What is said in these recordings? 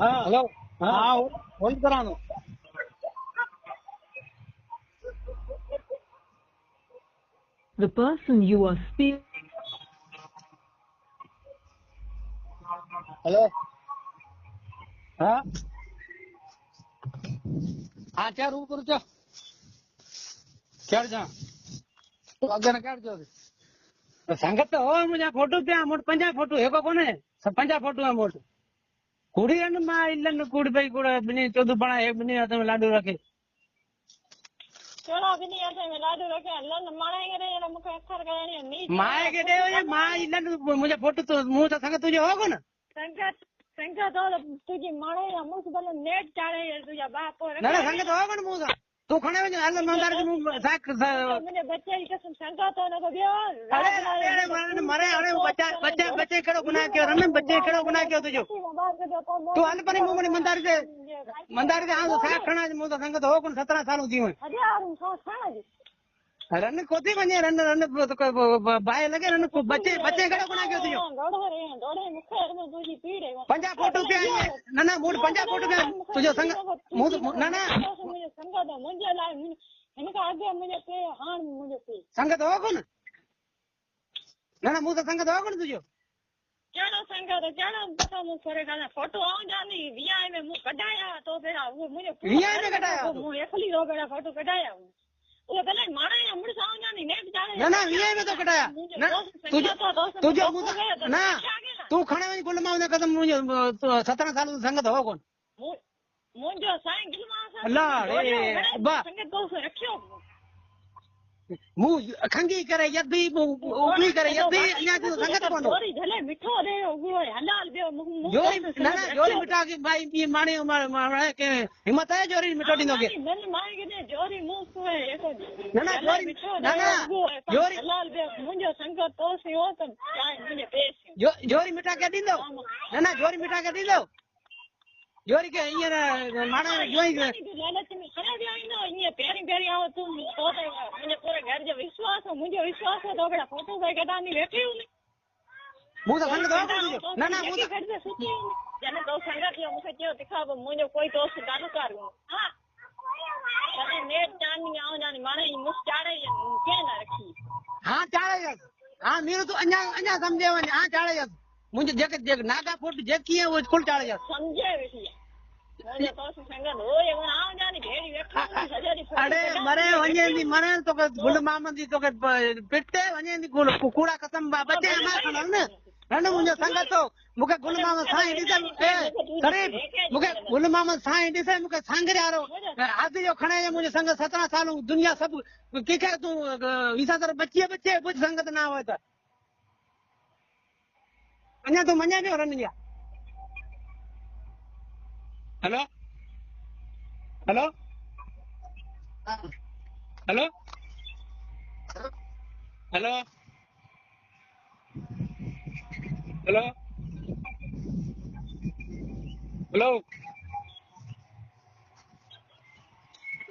हाँ हेलो। हाँ हाँ होल्ड करानो। The person you are speaking. Hello हाँ हाँ चार ऊपर चो चढ़ जा तो अगर क्या तो संगत हो मुझे फोटो पे मोट 50 फोटो है को कोने सब 50 फोटो है मोट कुड़ी रन मा इल्लन कुड़ी पे कुड़ा बनी 14 बना एक बनी आता में लाडू रखे चलो अभी नहीं आता मैं लाडू रखे अल्लाह मारेंगे रे ये मुझे अक्सर गया नहीं माए के दे ये मा इल्लन मुझे फोटो तो मुंह तो संगत तुझे होगो ना संगत तो तुझे मारे या मुझे बोले नेट चाले ये तुझे बाप और ना संगत होगो ना मुंह तू खणे में अल्लाह मंदार के मुंह साक मुझे बच्चे की कसम संगत तो ना को दियो अरे मरे अरे बच्चे कड़ो गुनाह क्यों रन बच्चे कड़ो गुनाह क्यों तुझो तू अल परी मुंह में मंदार के हां साक खणा मुंह तो संगत हो कोन 17 साल जी में अरे यार सो खाना जी रन कोती वने रन बाय लगे रन बच्चे कड़ो गुनाह क्यों तुझो दौड़े मुखे में तुझी पीड़े 50 फोटो पे ना मूड 50 फोटो पे तुझो संग ना मुझे संगत मुझे ला इनका आगे मुझे पे हां मुझे पे संगत हो कोन ना मुंह तो संगत हो कोन तुझो क्या संगत क्या पता मुझे करे का फोटो आ जानी वीआई में मुंह कटाया तो फिर वो मुझे वीआई में कटाया मुंह एकली रो बेटा फोटो कटाया वो पहले मारे या मुझे साव जानी नेट जाने ना वीआई में तो कटाया ना तुझो मुंह ना तू खणे में गुल मां ने कदम मुझे 17 साल संगत हो कोन मुझे साईं गिलमा अल्लाह रे बा संगत को रखियो मुंह खंगी करे यदी उगली करे यदी अन्या जो संगत कोन जोरी झले मिठो रे वो हलाल बे जोरी ना जोरी मिठा की भाई ये माने माने के हिम्मत है जोरी मिठो दिनो के मैंने मांगे के ने जोरी मुंह से एको ना जोरी जोरी हलाल बे मुझे संगत तो से हो तो मुझे पेश जोरी मिठा के दिंदो ना जोरी मिठा के दिंदो जोरी के ये माने जोई लालच में खड़ा दिया नो ये पेरी आओ तुम तो मुझे पूरे घर जो विश्वास है मुझे विश्वास है तो बड़ा फोटो पे कटानी बैठी हूं मुंह तो संगत हो तुझो ना मुंह तो घर से सुती हूं जने तो संगत यो मुझे क्यों दिखाओ मुझे कोई दोस्त गानो कर हां अरे नेट जानी आओ जानी माने मुझ चाड़े के ना रखी हां चाड़े हां मेरे तो अन्या समझे हां चाड़े मुझे जग नागा फोटो जेकी है वो कुल चाड़े समझे विषय मुझे तो संगत हो ये आओ जानी भेड़ी वेखी अरे मरे वने दी मरे तो गुल मामन दी तो पिटे वने दी कूड़ा कसम बच्चे मा खणल ने रन मुझे संगत तो मुके गुल मामन साईं दी शरीफ मुके गुल मामन साईं दी से मुके सांगरे आरो आज जो खणे मुझे संगत 17 साल दुनिया सब की के तू विसा तर बच्चे कुछ संगत ना होय तो अन्या तो मन्या नहीं रन लिया hello hello hello hello hello hello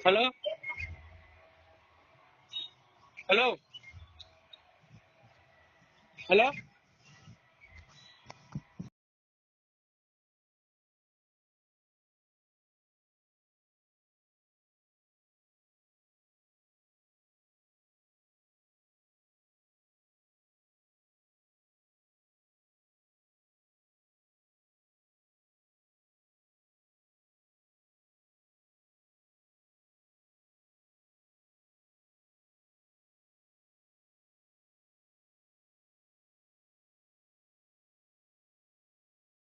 hello hello hello